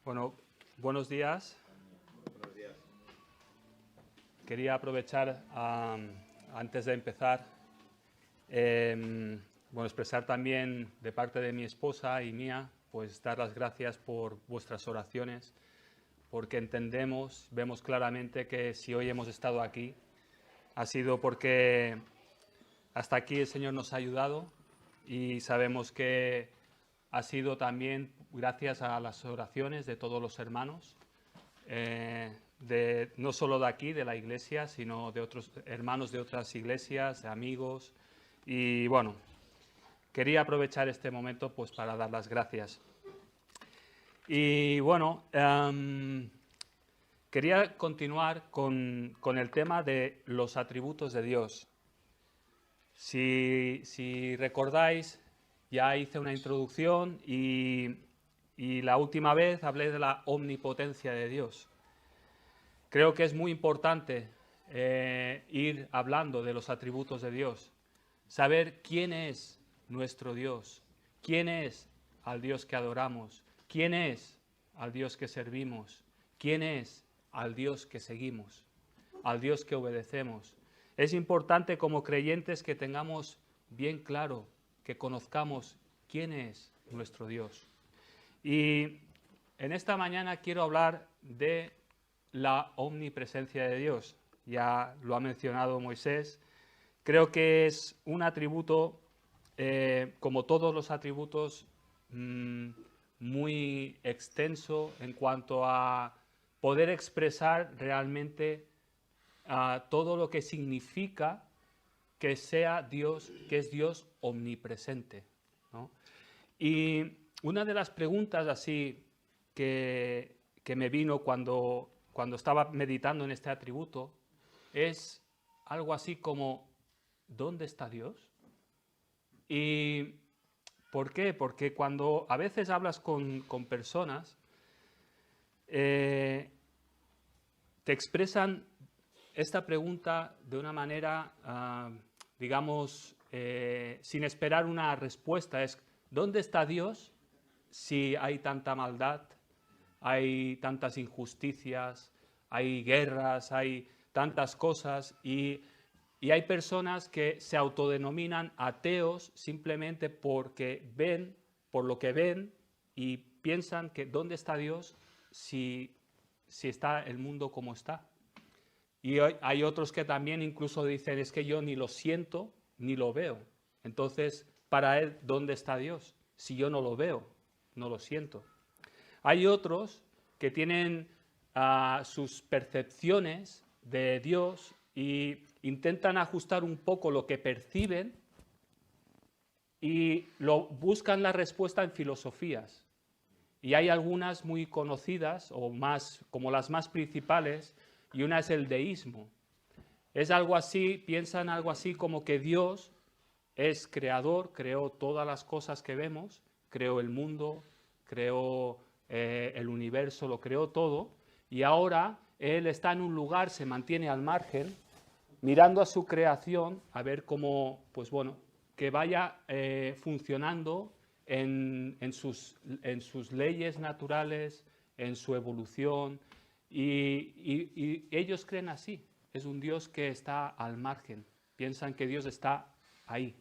Bueno, buenos días. Buenos días. Quería aprovechar, antes de empezar, expresar también de parte de mi esposa y mía, pues dar las gracias por vuestras oraciones, porque vemos claramente que si hoy hemos estado aquí, ha sido porque hasta aquí el Señor nos ha ayudado y sabemos que ha sido también gracias a las oraciones de todos los hermanos, no solo de aquí, de la iglesia, sino de otros hermanos de otras iglesias, de amigos. Y bueno, quería aprovechar este momento pues para dar las gracias. Y bueno, quería continuar con el tema de los atributos de Dios. Si recordáis, ya hice una introducción y la última vez hablé de la omnipotencia de Dios. Creo que es muy importante ir hablando de los atributos de Dios, saber quién es nuestro Dios, quién es al Dios que adoramos, quién es al Dios que servimos, quién es al Dios que seguimos, al Dios que obedecemos. Es importante como creyentes que tengamos bien claro, que conozcamos quién es nuestro Dios. Y en esta mañana quiero hablar de la omnipresencia de Dios. Ya lo ha mencionado Moisés. Creo que es un atributo, como todos los atributos, muy extenso en cuanto a poder expresar realmente todo lo que significa que sea Dios, que es Dios omnipresente, ¿no? Y una de las preguntas así que me vino cuando estaba meditando en este atributo es algo así como, ¿dónde está Dios? ¿Y por qué? Porque cuando a veces hablas con personas, te expresan esta pregunta de una manera, digamos, sin esperar una respuesta. Es, ¿dónde está Dios si hay tanta maldad, hay tantas injusticias, hay guerras, hay tantas cosas? Y hay personas que se autodenominan ateos simplemente porque ven, por lo que ven, y piensan que ¿dónde está Dios si está el mundo como está? Y hay otros que también incluso dicen, es que yo ni lo siento ni lo veo. Entonces, para él, ¿dónde está Dios? Si yo no lo veo, no lo siento. Hay otros que tienen sus percepciones de Dios y intentan ajustar un poco lo que perciben y buscan la respuesta en filosofías. Y hay algunas muy conocidas, o más, como las más principales, y una es el deísmo. Es algo así, piensan algo así como que Dios es creador, creó todas las cosas que vemos, creó el mundo, creó el universo, lo creó todo, y ahora Él está en un lugar, se mantiene al margen, mirando a su creación, a ver cómo, pues bueno, que vaya funcionando en sus leyes naturales, en su evolución, y ellos creen así. Es un Dios que está al margen, piensan que Dios está ahí.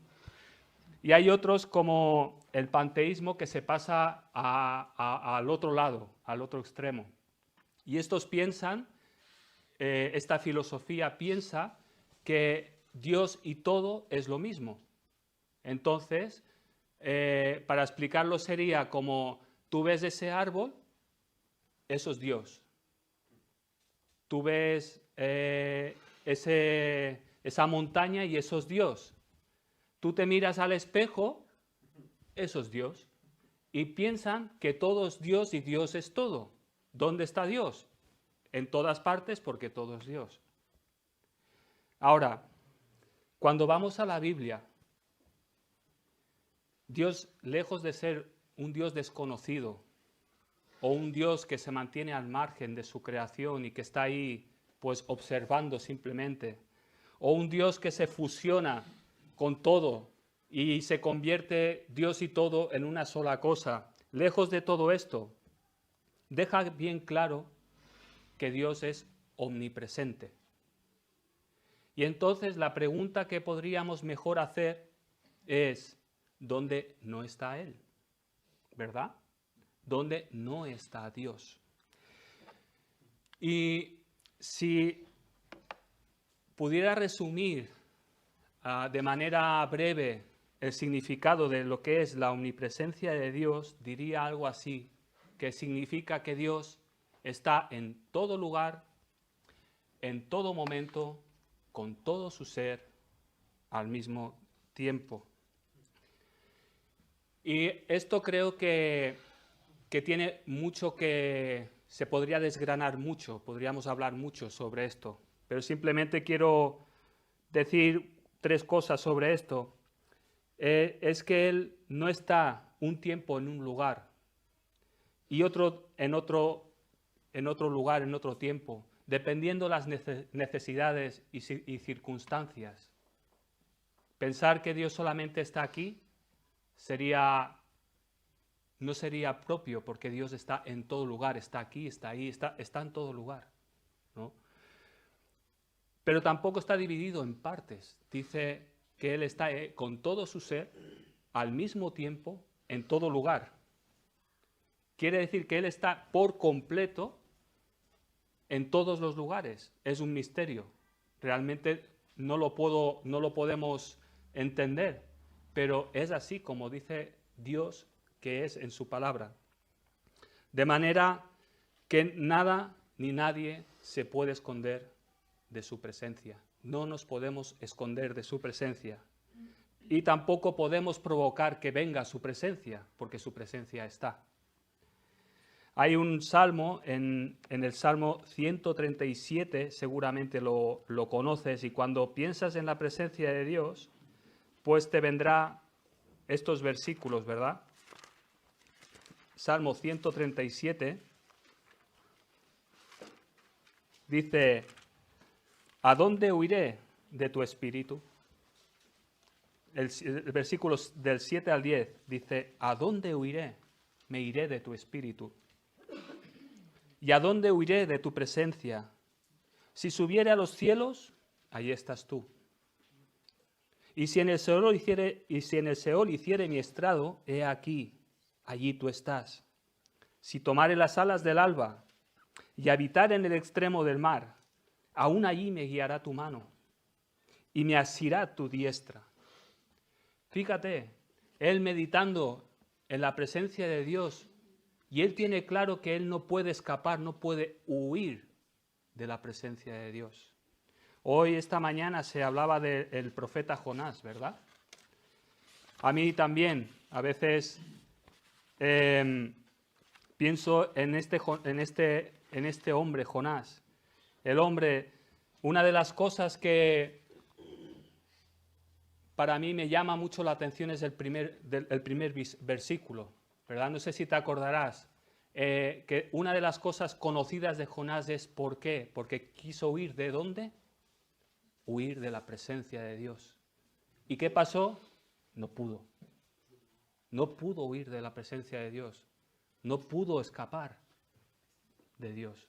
Y hay otros como el panteísmo que se pasa al otro lado, al otro extremo. Y estos piensan, esta filosofía piensa que Dios y todo es lo mismo. Entonces, para explicarlo sería como tú ves ese árbol, eso es Dios. Tú ves esa montaña y eso es Dios. Tú te miras al espejo, eso es Dios. Y piensan que todo es Dios y Dios es todo. ¿Dónde está Dios? En todas partes, porque todo es Dios. Ahora, cuando vamos a la Biblia, Dios, lejos de ser un Dios desconocido o un Dios que se mantiene al margen de su creación y que está ahí pues observando simplemente, o un Dios que se fusiona con todo y se convierte Dios y todo en una sola cosa, lejos de todo esto, deja bien claro que Dios es omnipresente. Y entonces la pregunta que podríamos mejor hacer es, ¿dónde no está Él? ¿Verdad? ¿Dónde no está Dios? Y si pudiera resumir de manera breve el significado de lo que es la omnipresencia de Dios, diría algo así, que significa que Dios está en todo lugar, en todo momento, con todo su ser, al mismo tiempo. Y esto creo que tiene mucho que... se podría desgranar mucho, podríamos hablar mucho sobre esto, pero simplemente quiero decir 3 cosas sobre esto. Es que Él no está un tiempo en un lugar y otro en otro lugar, en otro tiempo, dependiendo las necesidades y circunstancias. Pensar que Dios solamente está aquí no sería propio, porque Dios está en todo lugar, está aquí, está ahí, está en todo lugar, ¿no? Pero tampoco está dividido en partes. Dice que Él está con todo su ser, al mismo tiempo, en todo lugar. Quiere decir que Él está por completo en todos los lugares. Es un misterio. Realmente no lo podemos entender, pero es así como dice Dios que es en su palabra. De manera que nada ni nadie se puede esconder de su presencia. No nos podemos esconder de su presencia. Y tampoco podemos provocar que venga su presencia, porque su presencia está. Hay un salmo, en el Salmo 137, seguramente lo conoces, y cuando piensas en la presencia de Dios, pues te vendrá estos versículos, ¿verdad? Salmo 137 dice: ¿a dónde huiré de tu espíritu? El versículo del 7 al 10 dice: ¿a dónde huiré? Me iré de tu espíritu. ¿Y a dónde huiré de tu presencia? Si subiere a los cielos, allí estás tú. Y si en el Seol hiciere mi estrado, he aquí, allí tú estás. Si tomare las alas del alba y habitar en el extremo del mar, aún allí me guiará tu mano y me asirá tu diestra. Fíjate, él meditando en la presencia de Dios, y él tiene claro que él no puede escapar, no puede huir de la presencia de Dios. Hoy, esta mañana, se hablaba del profeta Jonás, ¿verdad? A mí también, a veces pienso en este hombre, Jonás. El hombre, una de las cosas que para mí me llama mucho la atención es el primer versículo, ¿verdad? No sé si te acordarás, que una de las cosas conocidas de Jonás es ¿por qué? Porque quiso huir ¿de dónde? Huir de la presencia de Dios. ¿Y qué pasó? No pudo. No pudo huir de la presencia de Dios. No pudo escapar de Dios.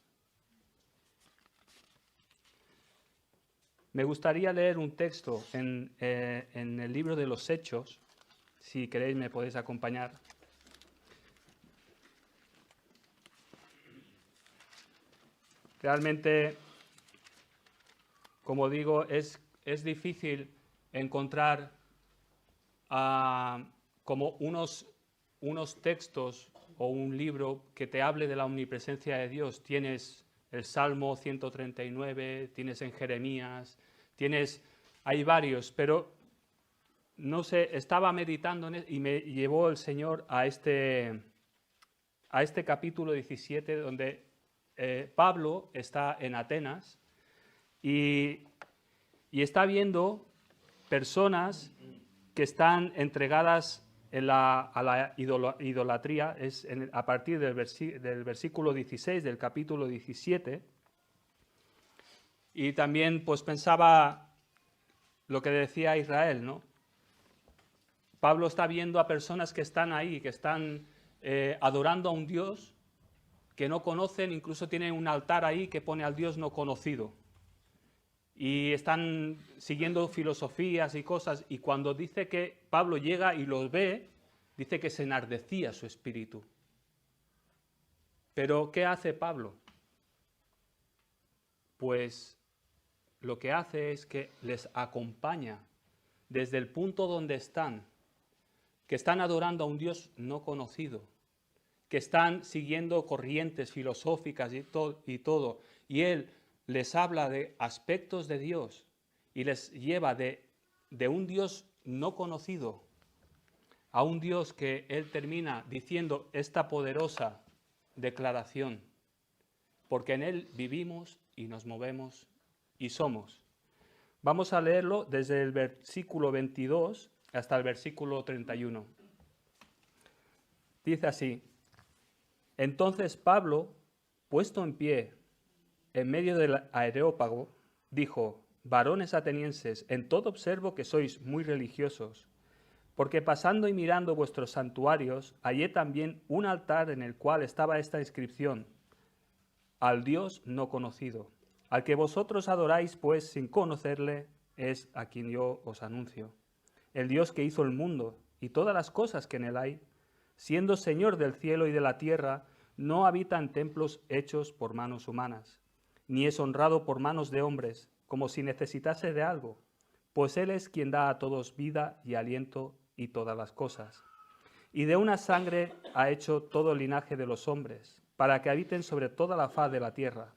Me gustaría leer un texto en el libro de los Hechos. Si queréis me podéis acompañar. Realmente, como digo, es difícil encontrar como unos textos o un libro que te hable de la omnipresencia de Dios. Tienes el Salmo 139, tienes en Jeremías, hay varios, pero no sé, estaba meditando y me llevó el Señor a este capítulo 17 donde Pablo está en Atenas y está viendo personas que están entregadas a la idolatría, a partir del versículo 16 del capítulo 17. Y también pues pensaba lo que decía Israel, ¿no? Pablo está viendo a personas que están ahí, que están adorando a un Dios que no conocen, incluso tienen un altar ahí que pone al Dios no conocido. Y están siguiendo filosofías y cosas, y cuando dice que Pablo llega y los ve, dice que se enardecía su espíritu. Pero ¿qué hace Pablo? Pues lo que hace es que les acompaña desde el punto donde están, que están adorando a un Dios no conocido, que están siguiendo corrientes filosóficas y todo, y él les habla de aspectos de Dios y les lleva de un Dios no conocido a un Dios que él termina diciendo esta poderosa declaración, porque en él vivimos y nos movemos y somos. Vamos a leerlo desde el versículo 22 hasta el versículo 31. Dice así: Entonces Pablo, puesto en pie en medio del Areópago, dijo: Varones atenienses, en todo observo que sois muy religiosos, porque pasando y mirando vuestros santuarios, hallé también un altar en el cual estaba esta inscripción: Al Dios no conocido. Al que vosotros adoráis, pues, sin conocerle, es a quien yo os anuncio. El Dios que hizo el mundo y todas las cosas que en él hay, siendo Señor del cielo y de la tierra, no habita en templos hechos por manos humanas, ni es honrado por manos de hombres, como si necesitase de algo, pues Él es quien da a todos vida y aliento y todas las cosas. Y de una sangre ha hecho todo el linaje de los hombres, para que habiten sobre toda la faz de la tierra,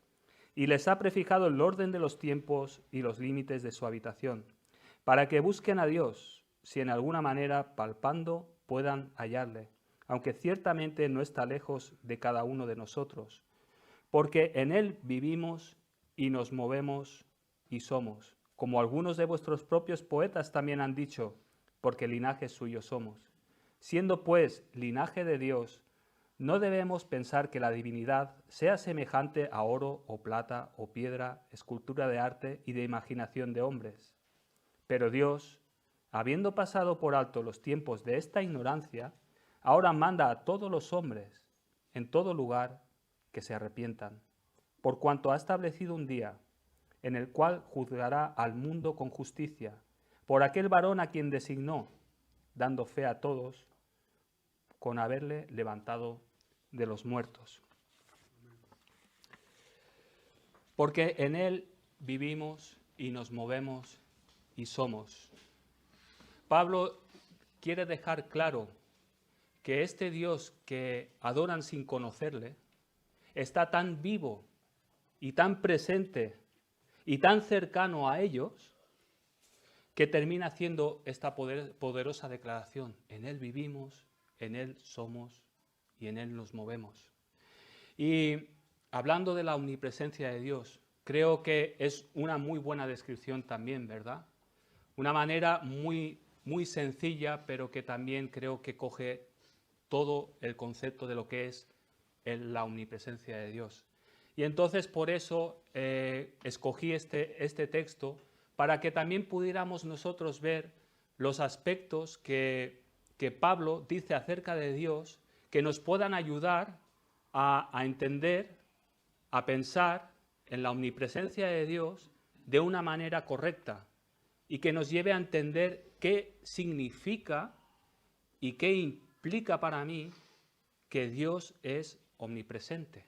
y les ha prefijado el orden de los tiempos y los límites de su habitación, para que busquen a Dios, si en alguna manera, palpando, puedan hallarle, aunque ciertamente no está lejos de cada uno de nosotros, porque en Él vivimos y nos movemos y somos, como algunos de vuestros propios poetas también han dicho, porque linaje suyo somos. Siendo pues linaje de Dios, no debemos pensar que la divinidad sea semejante a oro o plata o piedra, escultura de arte y de imaginación de hombres. Pero Dios, habiendo pasado por alto los tiempos de esta ignorancia, ahora manda a todos los hombres, en todo lugar, que se arrepientan, por cuanto ha establecido un día en el cual juzgará al mundo con justicia, por aquel varón a quien designó, dando fe a todos, con haberle levantado de los muertos. Porque en él vivimos y nos movemos y somos. Pablo quiere dejar claro que este Dios que adoran sin conocerle está tan vivo y tan presente y tan cercano a ellos que termina haciendo esta poderosa declaración: en Él vivimos, en Él somos y en Él nos movemos. Y hablando de la omnipresencia de Dios, creo que es una muy buena descripción también, ¿verdad? Una manera muy, muy sencilla, pero que también creo que coge todo el concepto de lo que es la omnipresencia de Dios. Y entonces por eso escogí este texto, para que también pudiéramos nosotros ver los aspectos que Pablo dice acerca de Dios, que nos puedan ayudar a entender, a pensar en la omnipresencia de Dios de una manera correcta, y que nos lleve a entender qué significa y qué implica para mí que Dios es omnipresente.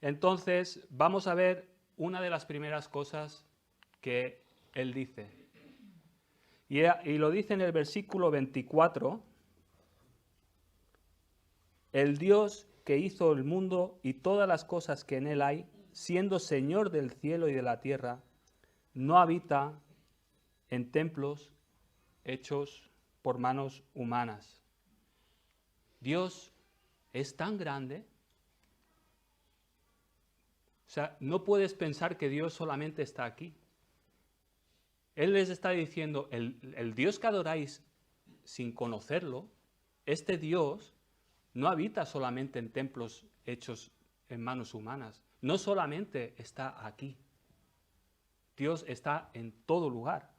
Entonces, vamos a ver una de las primeras cosas que él dice. Y lo dice en el versículo 24, el Dios que hizo el mundo y todas las cosas que en él hay, siendo Señor del cielo y de la tierra, no habita en templos hechos por manos humanas. Dios es tan grande. O sea, no puedes pensar que Dios solamente está aquí. Él les está diciendo, el Dios que adoráis sin conocerlo, este Dios no habita solamente en templos hechos en manos humanas. No solamente está aquí. Dios está en todo lugar.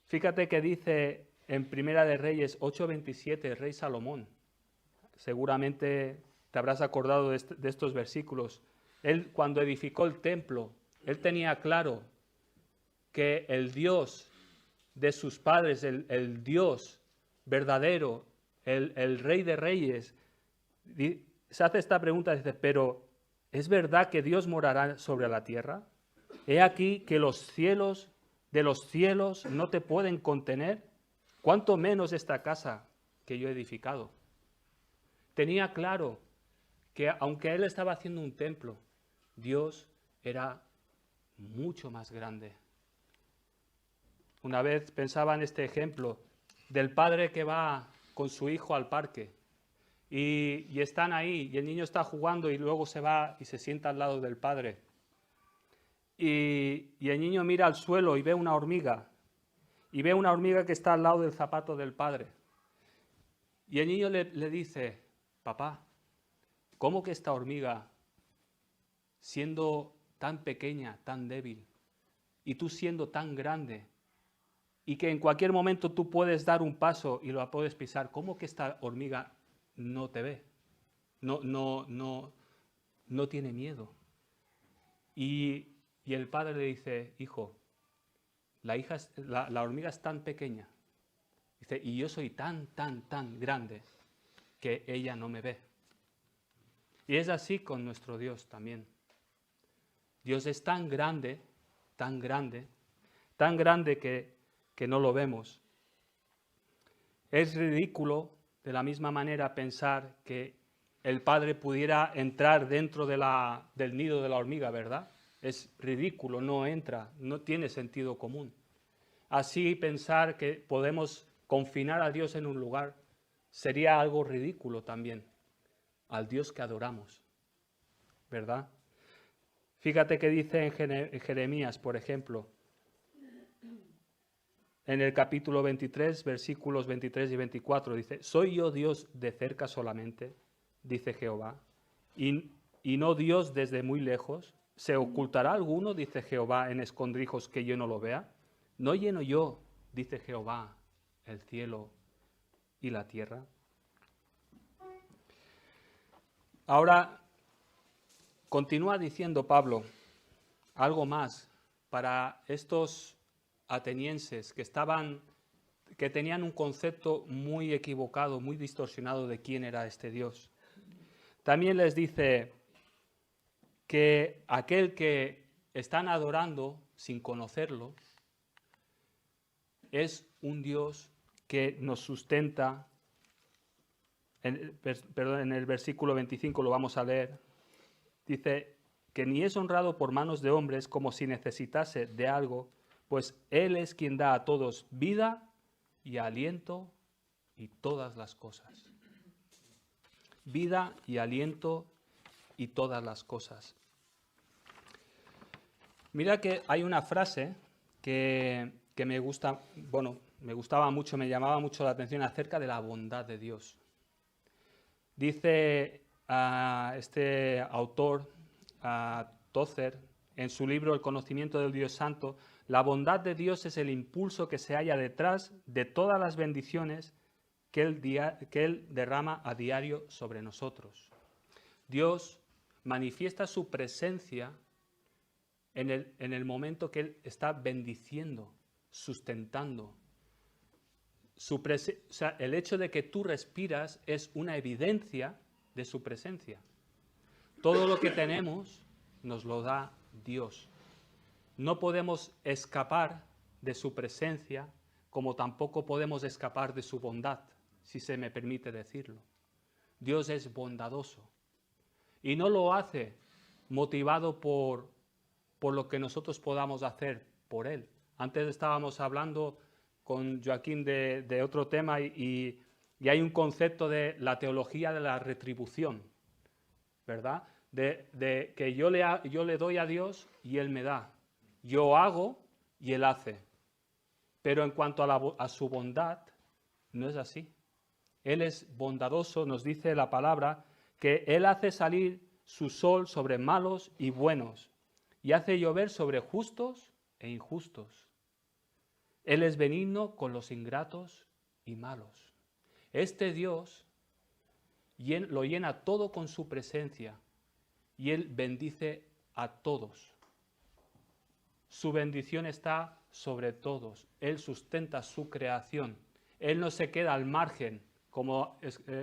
Fíjate que dice en Primera de Reyes 8:27 el rey Salomón, seguramente te habrás acordado de estos versículos. Él, cuando edificó el templo, él tenía claro que el Dios de sus padres, el Dios verdadero, el Rey de Reyes, se hace esta pregunta, dice, pero ¿es verdad que Dios morará sobre la tierra? He aquí que los cielos de los cielos no te pueden contener, cuánto menos esta casa que yo he edificado. Tenía claro que aunque él estaba haciendo un templo, Dios era mucho más grande. Una vez pensaba en este ejemplo del padre que va con su hijo al parque y están ahí y el niño está jugando y luego se va y se sienta al lado del padre. Y el niño mira al suelo y ve una hormiga que está al lado del zapato del padre. Y el niño le dice, papá, ¿cómo que esta hormiga, siendo tan pequeña, tan débil, y tú siendo tan grande, y que en cualquier momento tú puedes dar un paso y lo puedes pisar, ¿cómo que esta hormiga no te ve? No tiene miedo. Y el padre le dice, hijo, la hormiga es tan pequeña, dice, y yo soy tan grande que ella no me ve. Y es así con nuestro Dios también. Dios es tan grande que no lo vemos. Es ridículo de la misma manera pensar que el padre pudiera entrar dentro del nido de la hormiga, ¿verdad? Es ridículo, no entra, no tiene sentido común. Así pensar que podemos confinar a Dios en un lugar sería algo ridículo también, al Dios que adoramos, ¿verdad? Fíjate que dice en Jeremías, por ejemplo, en el capítulo 23, versículos 23 y 24, dice, ¿soy yo Dios de cerca solamente? Dice Jehová, y no Dios desde muy lejos. ¿Se ocultará alguno, dice Jehová, en escondrijos que yo no lo vea? ¿No lleno yo, dice Jehová, el cielo y la tierra? Ahora, continúa diciendo Pablo algo más para estos atenienses que tenían un concepto muy equivocado, muy distorsionado de quién era este Dios. También les dice que aquel que están adorando sin conocerlo es un Dios que nos sustenta. En el versículo 25 lo vamos a leer. Dice que ni es honrado por manos de hombres como si necesitase de algo, pues Él es quien da a todos vida y aliento y todas las cosas. Vida y aliento y todas las cosas. Mira que hay una frase que me gusta, me gustaba mucho, me llamaba mucho la atención acerca de la bondad de Dios. Dice este autor, Tozer, en su libro El conocimiento del Dios Santo, la bondad de Dios es el impulso que se halla detrás de todas las bendiciones que Él derrama a diario sobre nosotros. Dios manifiesta su presencia en el momento que Él está bendiciendo, sustentando. El hecho de que tú respiras es una evidencia de su presencia. Todo lo que tenemos nos lo da Dios. No podemos escapar de su presencia, como tampoco podemos escapar de su bondad, si se me permite decirlo. Dios es bondadoso y no lo hace motivado por lo que nosotros podamos hacer por Él. Antes estábamos hablando con Joaquín de otro tema y hay un concepto de la teología de la retribución, ¿verdad? De que yo le doy a Dios y Él me da. Yo hago y Él hace. Pero en cuanto a su bondad, no es así. Él es bondadoso, nos dice la palabra, que Él hace salir su sol sobre malos y buenos y hace llover sobre justos e injustos. Él es benigno con los ingratos y malos. Este Dios lo llena todo con su presencia y Él bendice a todos. Su bendición está sobre todos. Él sustenta su creación. Él no se queda al margen, como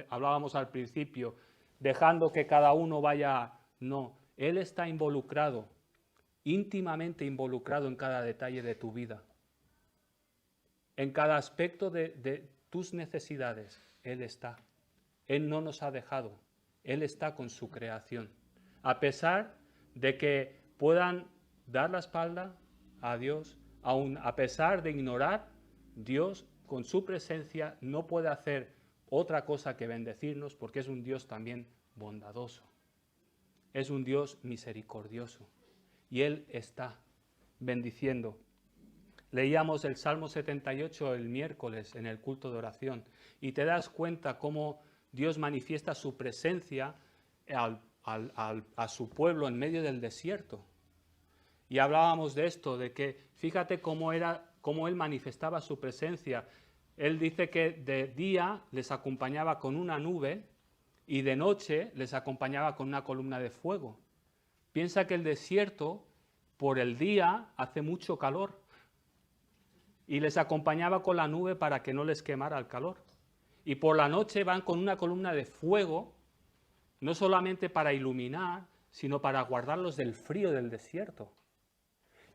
hablábamos al principio, dejando que cada uno vaya. No, Él está involucrado, íntimamente involucrado en cada detalle de tu vida. En cada aspecto de tus necesidades, Él está. Él no nos ha dejado. Él está con su creación. A pesar de que puedan dar la espalda a Dios, aun a pesar de ignorar, Dios con su presencia no puede hacer otra cosa que bendecirnos, porque es un Dios también bondadoso. Es un Dios misericordioso. Y Él está bendiciendo. Leíamos el Salmo 78 el miércoles en el culto de oración y te das cuenta cómo Dios manifiesta su presencia a su pueblo en medio del desierto. Y hablábamos de esto, de que fíjate cómo Él manifestaba su presencia. Él dice que de día les acompañaba con una nube y de noche les acompañaba con una columna de fuego. Piensa que el desierto por el día hace mucho calor y les acompañaba con la nube para que no les quemara el calor. Y por la noche van con una columna de fuego, no solamente para iluminar, sino para guardarlos del frío del desierto.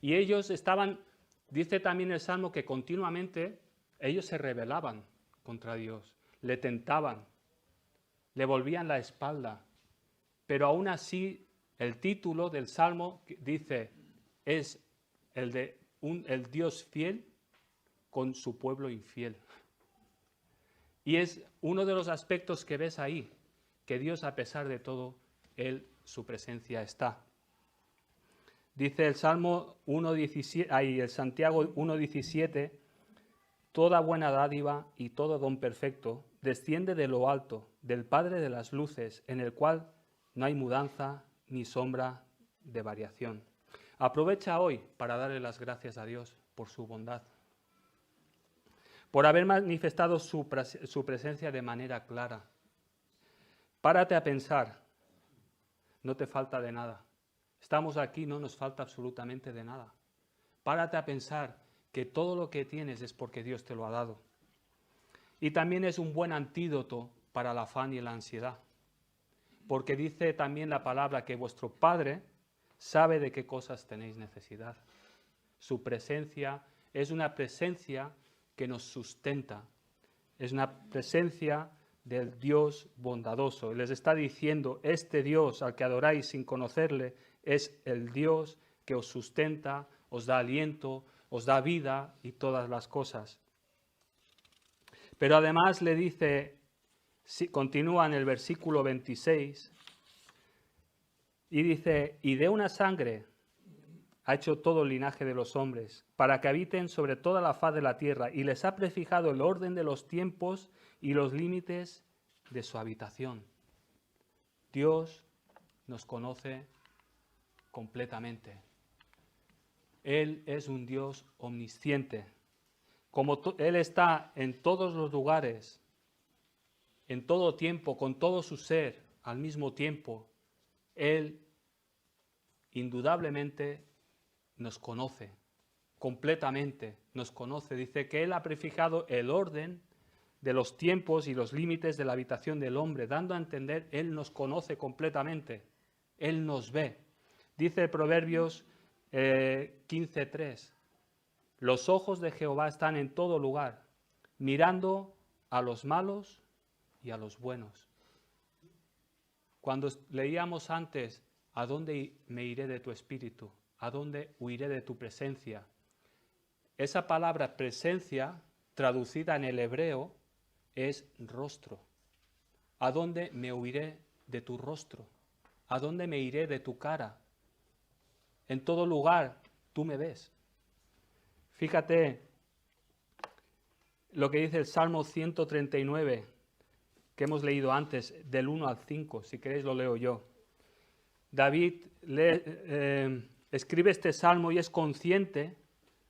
Y ellos estaban, dice también el Salmo, que continuamente ellos se rebelaban contra Dios, le tentaban, le volvían la espalda. Pero aún así, el título del Salmo dice, es el Dios fiel con su pueblo infiel. Y es uno de los aspectos que ves ahí, que Dios, a pesar de todo, su presencia está. Dice el Salmo 1:17, el Santiago 1:17, toda buena dádiva y todo don perfecto desciende de lo alto, del Padre de las luces, en el cual no hay mudanza ni sombra de variación. Aprovecha hoy para darle las gracias a Dios por su bondad, por haber manifestado su presencia de manera clara. Párate a pensar, no te falta de nada. Estamos aquí, no nos falta absolutamente de nada. Párate a pensar que todo lo que tienes es porque Dios te lo ha dado. Y también es un buen antídoto para el afán y la ansiedad. Porque dice también la palabra que vuestro Padre sabe de qué cosas tenéis necesidad. Su presencia es una presencia que nos sustenta. Es una presencia del Dios bondadoso. Les está diciendo, este Dios al que adoráis sin conocerle, es el Dios que os sustenta, os da aliento, os da vida y todas las cosas. Pero además le dice, continúa en el versículo 26, y dice, y de una sangre ha hecho todo el linaje de los hombres, para que habiten sobre toda la faz de la tierra, y les ha prefijado el orden de los tiempos y los límites de su habitación. Dios nos conoce completamente. Él es un Dios omnisciente. Como Él está en todos los lugares, en todo tiempo, con todo su ser, al mismo tiempo, Él indudablemente nos conoce, completamente nos conoce. Dice que Él ha prefijado el orden de los tiempos y los límites de la habitación del hombre, dando a entender, Él nos conoce completamente, Él nos ve. Dice Proverbios 15:3, los ojos de Jehová están en todo lugar, mirando a los malos y a los buenos. Cuando leíamos antes, ¿a dónde me iré de tu espíritu? ¿A dónde huiré de tu presencia? Esa palabra presencia, traducida en el hebreo, es rostro. ¿A dónde me huiré de tu rostro? ¿A dónde me iré de tu cara? En todo lugar tú me ves. Fíjate lo que dice el Salmo 139, que hemos leído antes, del 1 al 5, si queréis lo leo yo. David escribe este salmo y es consciente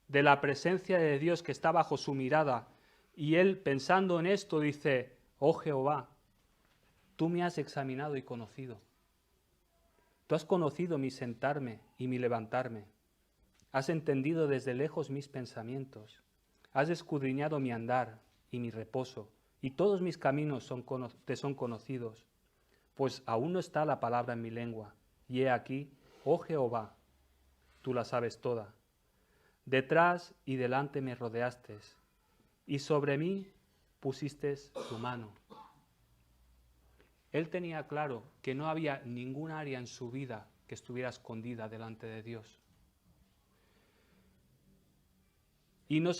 de la presencia de Dios que está bajo su mirada. Y él, pensando en esto, dice, oh Jehová, tú me has examinado y conocido. Tú has conocido mi sentarme y mi levantarme. Has entendido desde lejos mis pensamientos. Has escudriñado mi andar y mi reposo, y todos mis caminos te son conocidos. Pues aún no está la palabra en mi lengua, y he aquí, oh Jehová, tú la sabes toda. Detrás y delante me rodeaste, y sobre mí pusiste tu mano. Él tenía claro que no había ningún área en su vida que estuviera escondida delante de Dios. Y no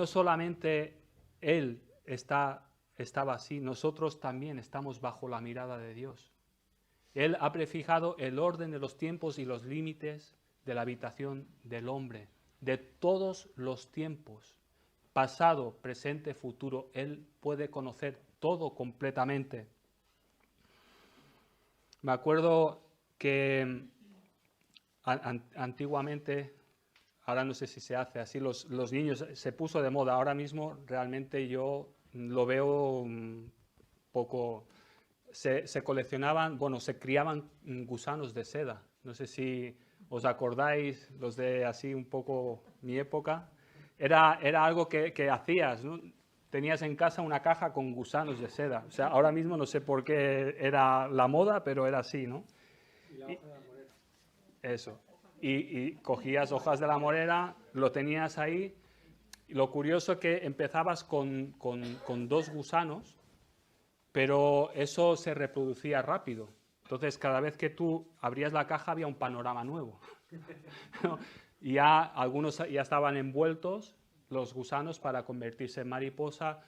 solamente él estaba así, nosotros también estamos bajo la mirada de Dios. Él ha prefijado el orden de los tiempos y los límites de la habitación del hombre, de todos los tiempos, pasado, presente, futuro. Él puede conocer todo completamente. Me acuerdo que antiguamente, ahora no sé si se hace así, los niños, se puso de moda. Ahora mismo realmente yo lo veo un poco. Se coleccionaban, bueno, se criaban gusanos de seda. No sé si os acordáis, los de así un poco mi época. Era algo que hacías, ¿no? Tenías en casa una caja con gusanos de seda. O sea, ahora mismo no sé por qué era la moda, pero era así, ¿no? Y la hoja de la morera. Eso. Y cogías hojas de la morera, lo tenías ahí. Y lo curioso es que empezabas con 2 gusanos, pero eso se reproducía rápido. Entonces, cada vez que tú abrías la caja había un panorama nuevo. ¿No? Y ya algunos ya estaban envueltos, los gusanos, para convertirse en mariposa.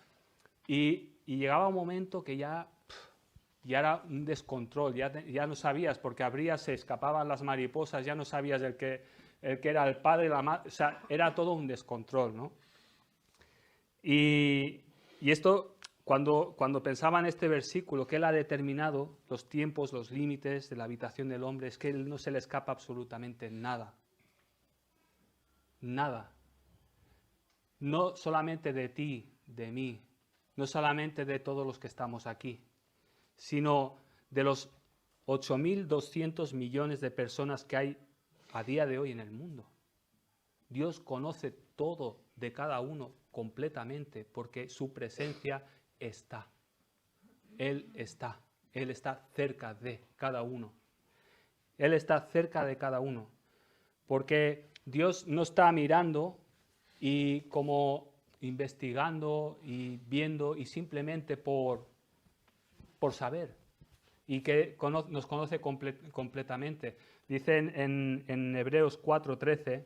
Y llegaba un momento que ya era un descontrol, ya no sabías, porque abrías, se escapaban las mariposas, ya no sabías el que era el padre, la madre, o sea, era todo un descontrol, ¿no? Y esto, cuando pensaba en este versículo, que Él ha determinado los tiempos, los límites de la habitación del hombre, es que Él no se le escapa absolutamente nada. Nada. No solamente de ti, de mí, no solamente de todos los que estamos aquí, sino de los 8.200 millones de personas que hay a día de hoy en el mundo. Dios conoce todo de cada uno completamente porque su presencia está. Él está cerca de cada uno. Él está cerca de cada uno. Porque Dios no está mirando y como investigando y viendo y simplemente por saber. Y que nos conoce completamente. Dice en Hebreos 4:13,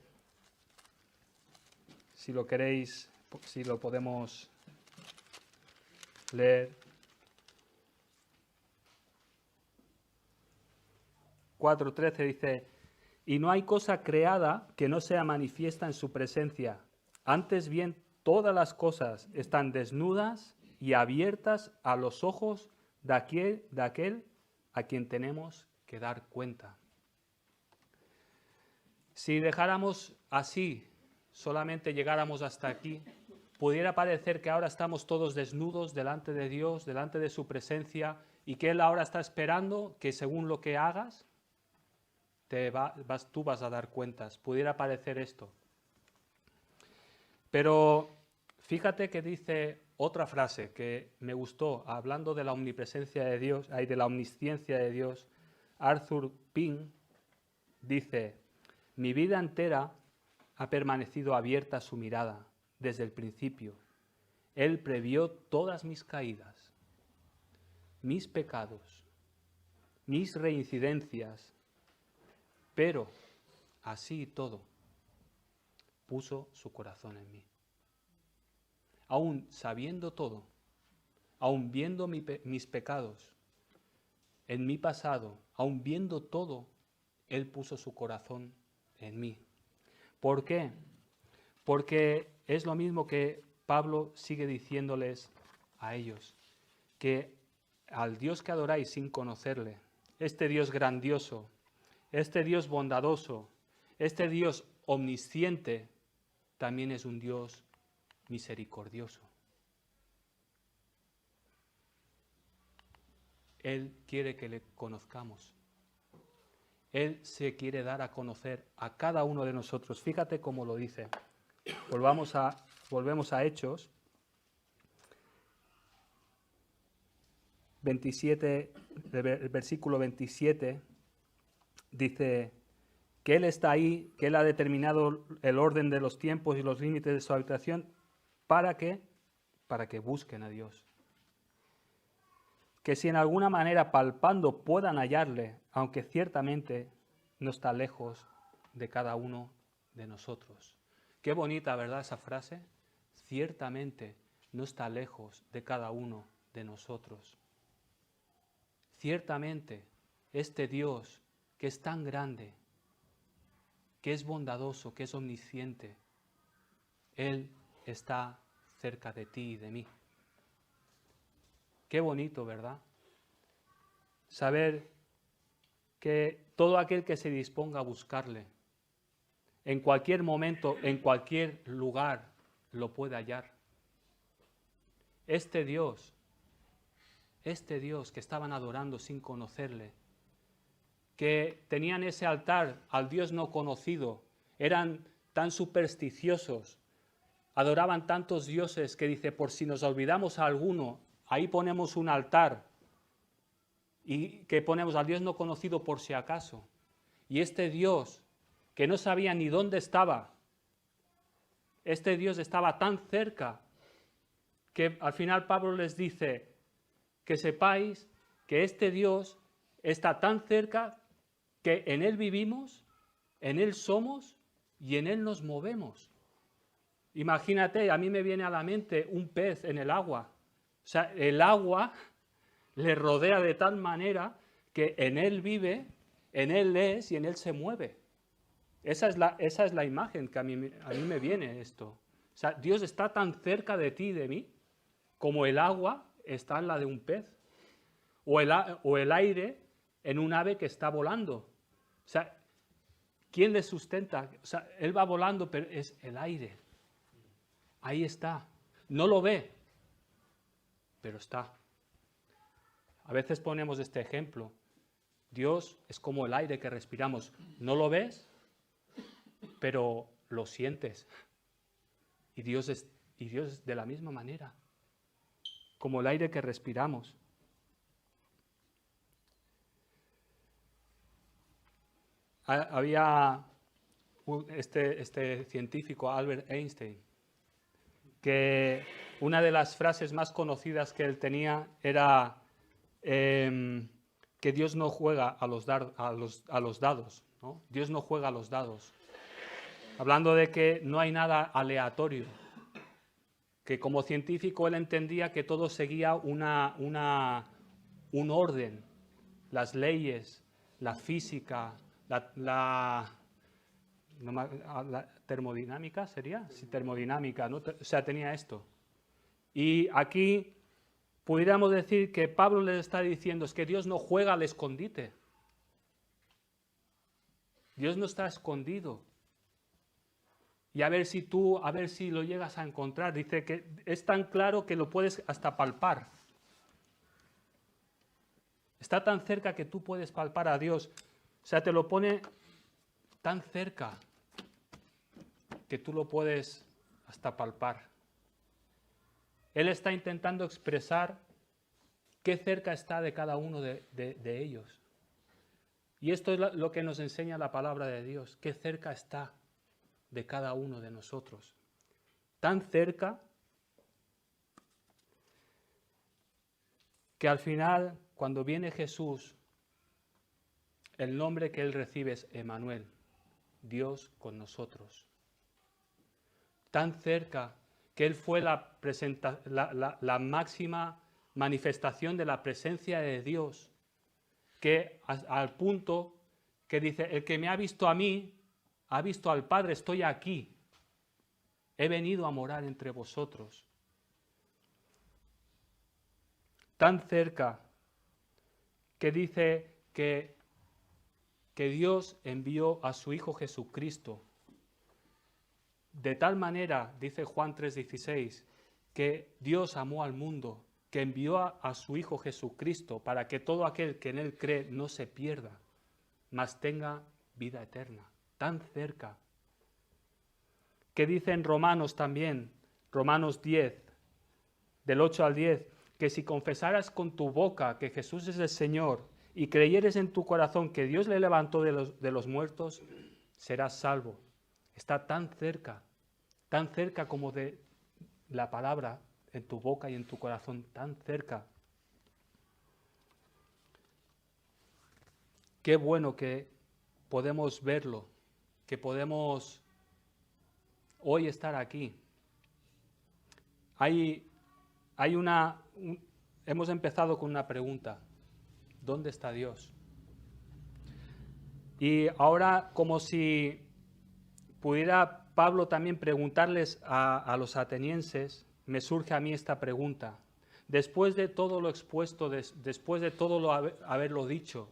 si lo queréis, si lo podemos leer. 4:13 dice: y no hay cosa creada que no sea manifiesta en su presencia. Antes bien, todas las cosas están desnudas y abiertas a los ojos de aquel a quien tenemos que dar cuenta. Si dejáramos así, solamente llegáramos hasta aquí, pudiera parecer que ahora estamos todos desnudos delante de Dios, delante de su presencia, y que Él ahora está esperando que según lo que hagas, tú vas a dar cuentas. Pudiera parecer esto. Pero fíjate que dice otra frase que me gustó, hablando de la omnipresencia de Dios, de la omnisciencia de Dios. Arthur Pink dice: mi vida entera ha permanecido abierta a su mirada desde el principio. Él previó todas mis caídas, mis pecados, mis reincidencias, pero así y todo, puso su corazón en mí. Aún sabiendo todo, aún viendo mis pecados en mi pasado, aún viendo todo, Él puso su corazón en mí. ¿Por qué? Porque es lo mismo que Pablo sigue diciéndoles a ellos, que al Dios que adoráis sin conocerle, este Dios grandioso, este Dios bondadoso, este Dios omnisciente, también es un Dios misericordioso. Él quiere que le conozcamos. Él se quiere dar a conocer a cada uno de nosotros. Fíjate cómo lo dice. Volvemos a Hechos 27, el versículo 27, dice que Él está ahí, que Él ha determinado el orden de los tiempos y los límites de su habitación. ¿Para qué? Para que busquen a Dios. Que si en alguna manera palpando puedan hallarle, aunque ciertamente no está lejos de cada uno de nosotros. Qué bonita, ¿verdad, esa frase? Ciertamente no está lejos de cada uno de nosotros. Ciertamente, este Dios que es tan grande, que es bondadoso, que es omnisciente, Él está cerca de ti y de mí. Qué bonito, ¿verdad? Saber que todo aquel que se disponga a buscarle, en cualquier momento, en cualquier lugar, lo puede hallar. Este Dios que estaban adorando sin conocerle, que tenían ese altar al Dios no conocido, eran tan supersticiosos, adoraban tantos dioses que dice, por si nos olvidamos a alguno, ahí ponemos un altar y que ponemos al Dios no conocido por si acaso. Y este Dios, que no sabía ni dónde estaba, este Dios estaba tan cerca que al final Pablo les dice que sepáis que este Dios está tan cerca que en Él vivimos, en Él somos y en Él nos movemos. Imagínate, a mí me viene a la mente un pez en el agua. O sea, el agua le rodea de tal manera que en Él vive, en Él es y en Él se mueve. Esa es la imagen que a mí me viene esto. O sea, Dios está tan cerca de ti y de mí como el agua está en la de un pez. O el aire en un ave que está volando. O sea, ¿quién le sustenta? O sea, Él va volando, pero es el aire. Ahí está. No lo ve, pero está. A veces ponemos este ejemplo. Dios es como el aire que respiramos. No lo ves, pero lo sientes. Y Dios es de la misma manera, como el aire que respiramos. Había este científico, Albert Einstein, que una de las frases más conocidas que él tenía era que Dios no juega a los dados, ¿no? Dios no juega a los dados. Hablando de que no hay nada aleatorio, que como científico él entendía que todo seguía un orden, las leyes, la física, la termodinámica sería, sí, termodinámica, ¿no? O sea, tenía esto. Y aquí pudiéramos decir que Pablo les está diciendo es que Dios no juega al escondite. Dios no está escondido. Y a ver si lo llegas a encontrar. Dice que es tan claro que lo puedes hasta palpar. Está tan cerca que tú puedes palpar a Dios. O sea, te lo pone tan cerca que tú lo puedes hasta palpar. Él está intentando expresar qué cerca está de cada uno de ellos. Y esto es lo que nos enseña la palabra de Dios, qué cerca está de cada uno de nosotros. Tan cerca que al final, cuando viene Jesús, el nombre que Él recibe es Emmanuel, Dios con nosotros. Tan cerca que Él fue la máxima manifestación de la presencia de Dios, que al punto que dice, el que me ha visto a mí, ha visto al Padre, estoy aquí, he venido a morar entre vosotros. Tan cerca que dice que Dios envió a su Hijo Jesucristo. De tal manera, dice Juan 3:16, que Dios amó al mundo que envió a su Hijo Jesucristo para que todo aquel que en Él cree no se pierda, mas tenga vida eterna, tan cerca. ¿Qué dice en Romanos también? Romanos 10, del 8 al 10, que si confesaras con tu boca que Jesús es el Señor y creyeres en tu corazón que Dios le levantó de los muertos, serás salvo. Está tan cerca como de la palabra en tu boca y en tu corazón, tan cerca. Qué bueno que podemos verlo, que podemos hoy estar aquí. Hemos empezado con una pregunta: ¿dónde está Dios? Y ahora, como si pudiera Pablo también preguntarles a los atenienses, me surge a mí esta pregunta. Después de todo lo expuesto, después de todo haberlo dicho,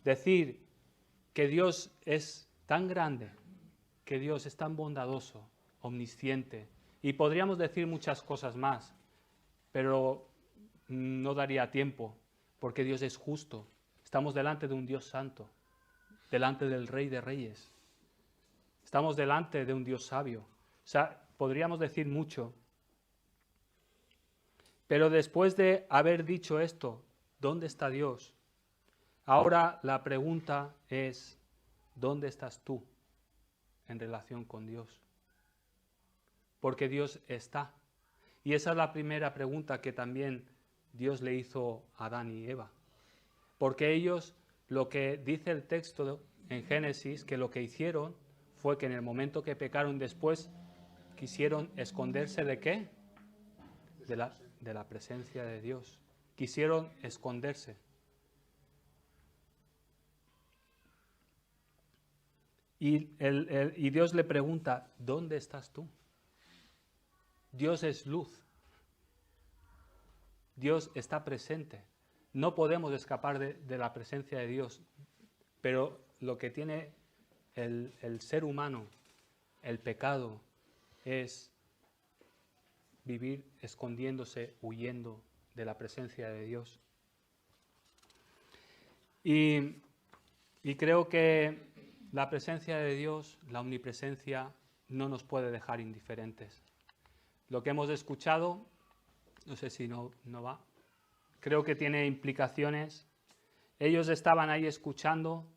decir que Dios es tan grande, que Dios es tan bondadoso, omnisciente, y podríamos decir muchas cosas más, pero no daría tiempo, porque Dios es justo. Estamos delante de un Dios santo, delante del Rey de Reyes. Estamos delante de un Dios sabio. O sea, podríamos decir mucho. Pero después de haber dicho esto, ¿dónde está Dios? Ahora la pregunta es, ¿dónde estás tú en relación con Dios? Porque Dios está. Y esa es la primera pregunta que también Dios le hizo a Adán y Eva. Porque ellos, lo que dice el texto en Génesis, que lo que hicieron fue que en el momento que pecaron después, quisieron esconderse ¿de qué? De la presencia de Dios. Quisieron esconderse. Y Dios le pregunta, ¿dónde estás tú? Dios es luz. Dios está presente. No podemos escapar de la presencia de Dios. Pero lo que tiene el ser humano, el pecado, es vivir escondiéndose, huyendo de la presencia de Dios. Y creo que la presencia de Dios, la omnipresencia, no nos puede dejar indiferentes. Lo que hemos escuchado, no sé si no va, creo que tiene implicaciones. Ellos estaban ahí escuchando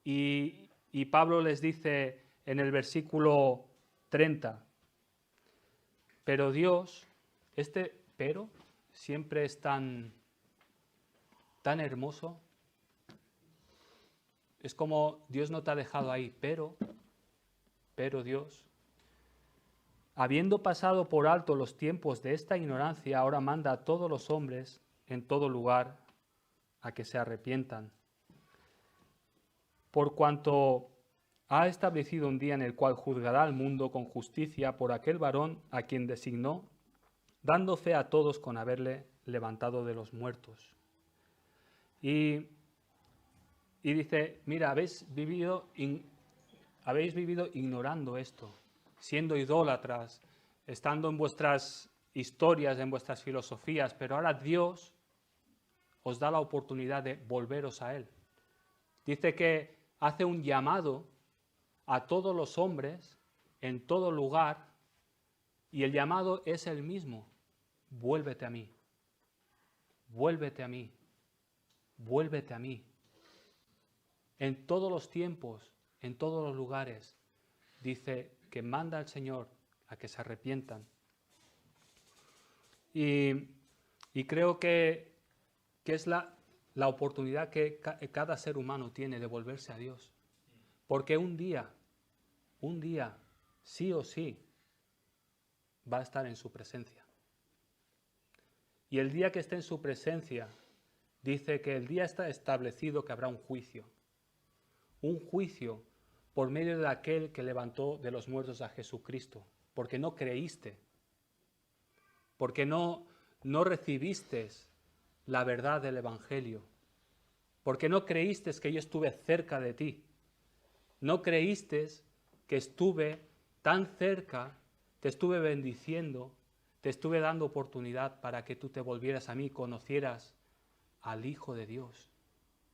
y Pablo les dice en el versículo 30, pero Dios, pero siempre es tan hermoso. Es como Dios no te ha dejado ahí, pero Dios, habiendo pasado por alto los tiempos de esta ignorancia, ahora manda a todos los hombres en todo lugar a que se arrepientan. Por cuanto ha establecido un día en el cual juzgará al mundo con justicia por aquel varón a quien designó, dando fe a todos con haberle levantado de los muertos. Y dice, mira, habéis vivido ignorando esto, siendo idólatras, estando en vuestras historias, en vuestras filosofías, pero ahora Dios os da la oportunidad de volveros a Él. Dice que hace un llamado a todos los hombres en todo lugar y el llamado es el mismo. Vuélvete a mí, vuélvete a mí, vuélvete a mí. En todos los tiempos, en todos los lugares, dice que manda al Señor a que se arrepientan. Y creo que es la oportunidad que cada ser humano tiene de volverse a Dios. Porque un día, sí o sí, va a estar en su presencia. Y el día que esté en su presencia, dice que el día está establecido que habrá un juicio. Un juicio por medio de aquel que levantó de los muertos a Jesucristo. Porque no creíste. Porque no recibiste la verdad del Evangelio. Porque no creíste que yo estuve cerca de ti. No creíste que estuve tan cerca, te estuve bendiciendo, te estuve dando oportunidad para que tú te volvieras a mí, conocieras al Hijo de Dios,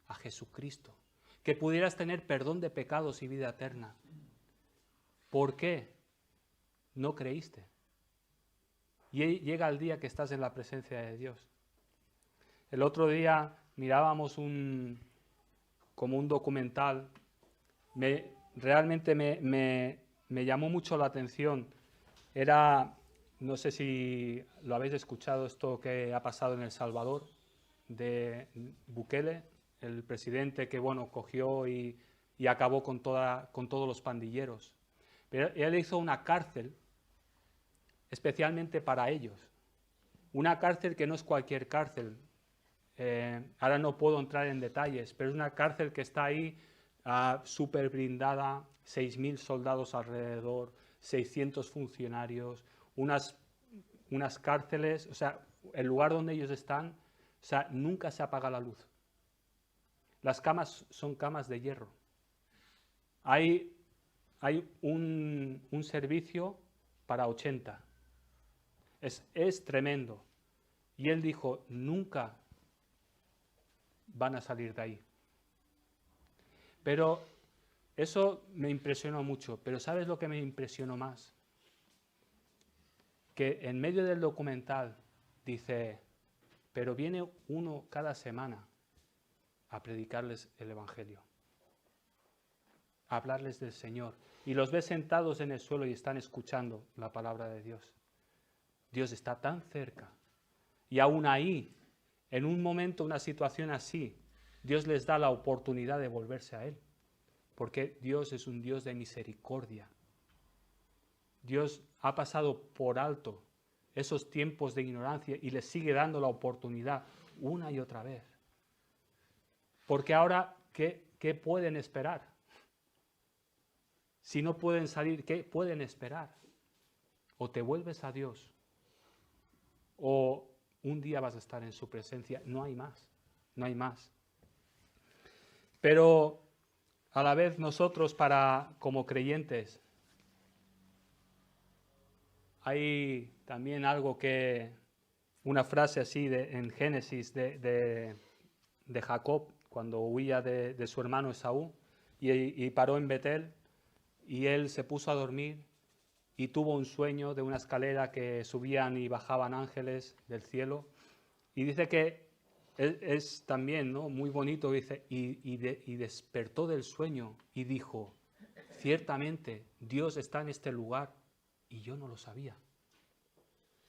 a Jesucristo, que pudieras tener perdón de pecados y vida eterna. ¿Por qué no creíste? Y llega el día que estás en la presencia de Dios. El otro día mirábamos como un documental. Realmente me llamó mucho la atención. No sé si lo habéis escuchado, esto que ha pasado en El Salvador, de Bukele, el presidente que, bueno, cogió y acabó con todos los pandilleros. Pero él hizo una cárcel especialmente para ellos. Una cárcel que no es cualquier cárcel. Ahora no puedo entrar en detalles, pero es una cárcel que está ahí súper blindada, 6.000 soldados alrededor, 600 funcionarios, unas cárceles, o sea, el lugar donde ellos están, o sea, nunca se apaga la luz. Las camas son camas de hierro. Hay un servicio para 80. Es tremendo. Y él dijo, nunca van a salir de ahí. Pero eso me impresionó mucho. Pero ¿sabes lo que me impresionó más? Que en medio del documental dice, pero viene uno cada semana a predicarles el Evangelio, a hablarles del Señor. Y los ves sentados en el suelo y están escuchando la palabra de Dios. Dios está tan cerca. Y aún ahí, en un momento, una situación así, Dios les da la oportunidad de volverse a Él. Porque Dios es un Dios de misericordia. Dios ha pasado por alto esos tiempos de ignorancia y les sigue dando la oportunidad una y otra vez. Porque ahora, ¿qué pueden esperar? Si no pueden salir, ¿qué pueden esperar? O te vuelves a Dios, o un día vas a estar en su presencia. No hay más, no hay más. Pero a la vez nosotros, como creyentes, hay también algo una frase así en Génesis de Jacob, cuando huía de su hermano Esaú, y paró en Betel, y él se puso a dormir, y tuvo un sueño de una escalera que subían y bajaban ángeles del cielo, y dice que es también, ¿no?, muy bonito, dice, y despertó del sueño y dijo, ciertamente Dios está en este lugar y yo no lo sabía.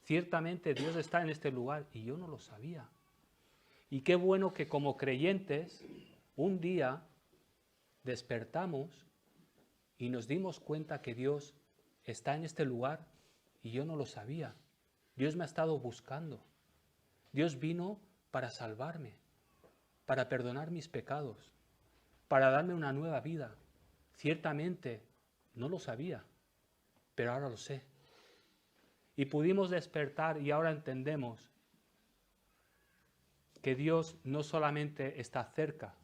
Ciertamente Dios está en este lugar y yo no lo sabía. Y qué bueno que como creyentes un día despertamos y nos dimos cuenta que Dios está en este lugar y yo no lo sabía. Dios me ha estado buscando. Dios vino para salvarme, para perdonar mis pecados, para darme una nueva vida. Ciertamente no lo sabía, pero ahora lo sé. Y pudimos despertar y ahora entendemos que Dios no solamente está cerca.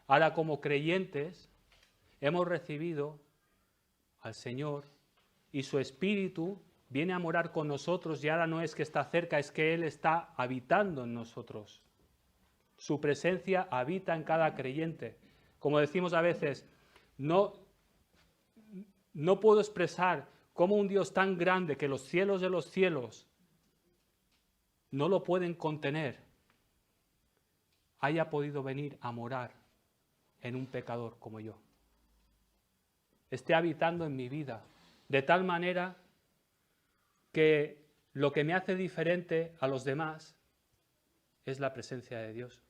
Ahora como creyentes hemos recibido al Señor y su Espíritu viene a morar con nosotros y ahora no es que está cerca, es que Él está habitando en nosotros. Su presencia habita en cada creyente. Como decimos a veces, no puedo expresar cómo un Dios tan grande que los cielos de los cielos no lo pueden contener, haya podido venir a morar en un pecador como yo. Esté habitando en mi vida, de tal manera que lo que me hace diferente a los demás es la presencia de Dios.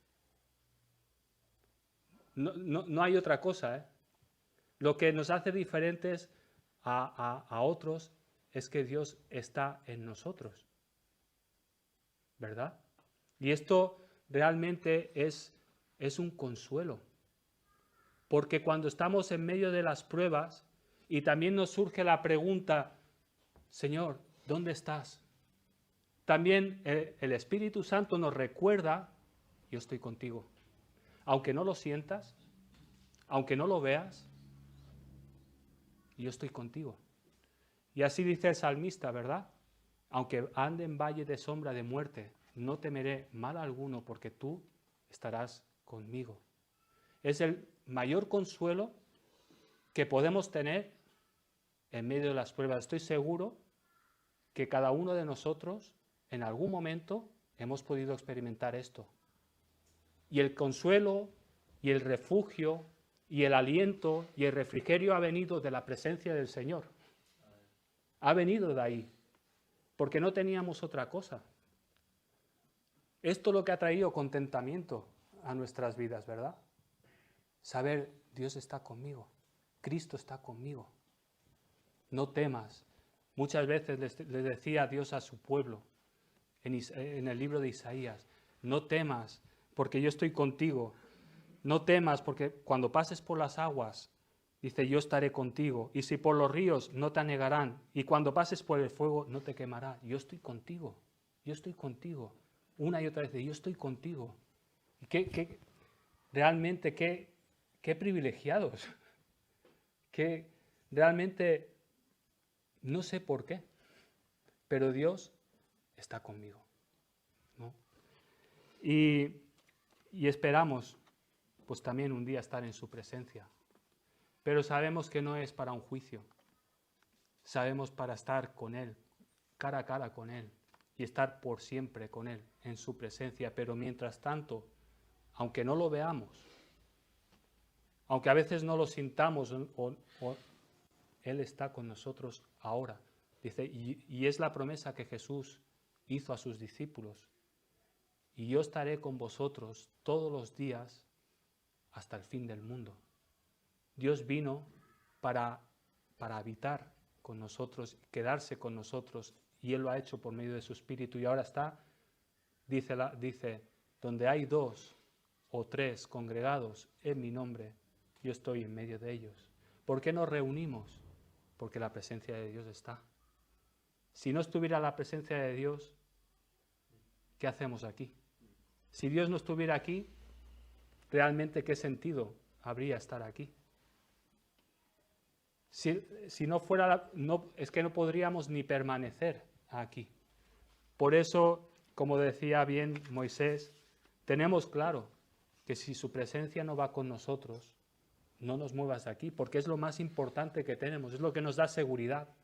No hay otra cosa, ¿eh? Lo que nos hace diferentes a otros es que Dios está en nosotros, ¿verdad? Y esto realmente es un consuelo, porque cuando estamos en medio de las pruebas y también nos surge la pregunta, Señor, ¿dónde estás? También el Espíritu Santo nos recuerda, yo estoy contigo. Aunque no lo sientas, aunque no lo veas, yo estoy contigo. Y así dice el salmista, ¿verdad? Aunque ande en valle de sombra de muerte, no temeré mal alguno porque tú estarás conmigo. Es el mayor consuelo que podemos tener en medio de las pruebas. Estoy seguro que cada uno de nosotros en algún momento hemos podido experimentar esto. Y el consuelo y el refugio y el aliento y el refrigerio ha venido de la presencia del Señor. Ha venido de ahí, porque no teníamos otra cosa. Esto es lo que ha traído contentamiento a nuestras vidas, ¿verdad? Saber, Dios está conmigo, Cristo está conmigo. No temas. Muchas veces les decía Dios a su pueblo en el libro de Isaías, no temas porque yo estoy contigo. No temas porque cuando pases por las aguas, dice, yo estaré contigo. Y si por los ríos, no te anegarán. Y cuando pases por el fuego, no te quemará. Yo estoy contigo. Yo estoy contigo. Una y otra vez, yo estoy contigo. Realmente, qué privilegiados. Que realmente, no sé por qué, pero Dios está conmigo, ¿no? Y esperamos, pues también un día estar en su presencia. Pero sabemos que no es para un juicio. Sabemos para estar con Él, cara a cara con Él, y estar por siempre con Él, en su presencia. Pero mientras tanto, aunque no lo veamos, aunque a veces no lo sintamos, Él está con nosotros ahora. Dice, y es la promesa que Jesús hizo a sus discípulos. Y yo estaré con vosotros todos los días hasta el fin del mundo. Dios vino para habitar con nosotros, quedarse con nosotros, y Él lo ha hecho por medio de su Espíritu. Y ahora está, dice, donde hay 2 o 3 congregados en mi nombre, yo estoy en medio de ellos. ¿Por qué nos reunimos? Porque la presencia de Dios está. Si no estuviera la presencia de Dios, ¿qué hacemos aquí? Si Dios no estuviera aquí, ¿realmente qué sentido habría estar aquí? Si no fuera, es que no podríamos ni permanecer aquí. Por eso, como decía bien Moisés, tenemos claro que si su presencia no va con nosotros, no nos muevas de aquí, porque es lo más importante que tenemos, es lo que nos da seguridad,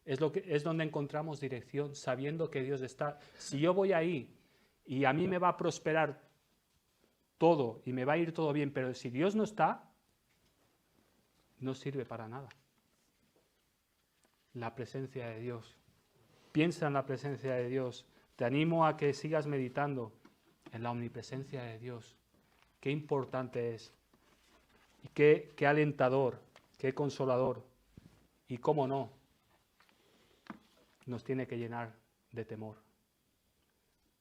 es donde encontramos dirección, sabiendo que Dios está. Si yo voy ahí y a mí me va a prosperar todo y me va a ir todo bien, pero si Dios no está, no sirve para nada. La presencia de Dios. Piensa en la presencia de Dios. Te animo a que sigas meditando en la omnipresencia de Dios. Qué importante es. Y qué alentador, qué consolador. Y cómo no, nos tiene que llenar de temor.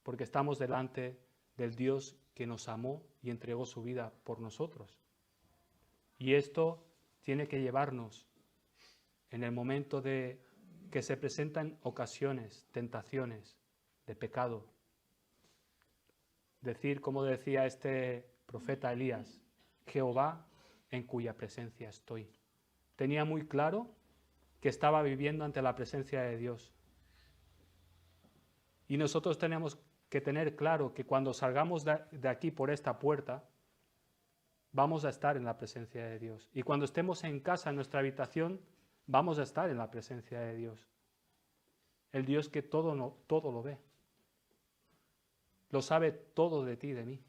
Porque estamos delante del Dios que nos amó y entregó su vida por nosotros. Y esto tiene que llevarnos en el momento de que se presentan ocasiones, tentaciones de pecado. Decir, como decía este profeta Elías, Jehová en cuya presencia estoy. Tenía muy claro que estaba viviendo ante la presencia de Dios. Y nosotros tenemos que tener claro que cuando salgamos de aquí por esta puerta, vamos a estar en la presencia de Dios. Y cuando estemos en casa, en nuestra habitación, vamos a estar en la presencia de Dios. El Dios que todo lo ve. Lo sabe todo de ti y de mí.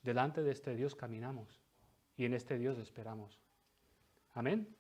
Delante de este Dios caminamos y en este Dios esperamos. Amén.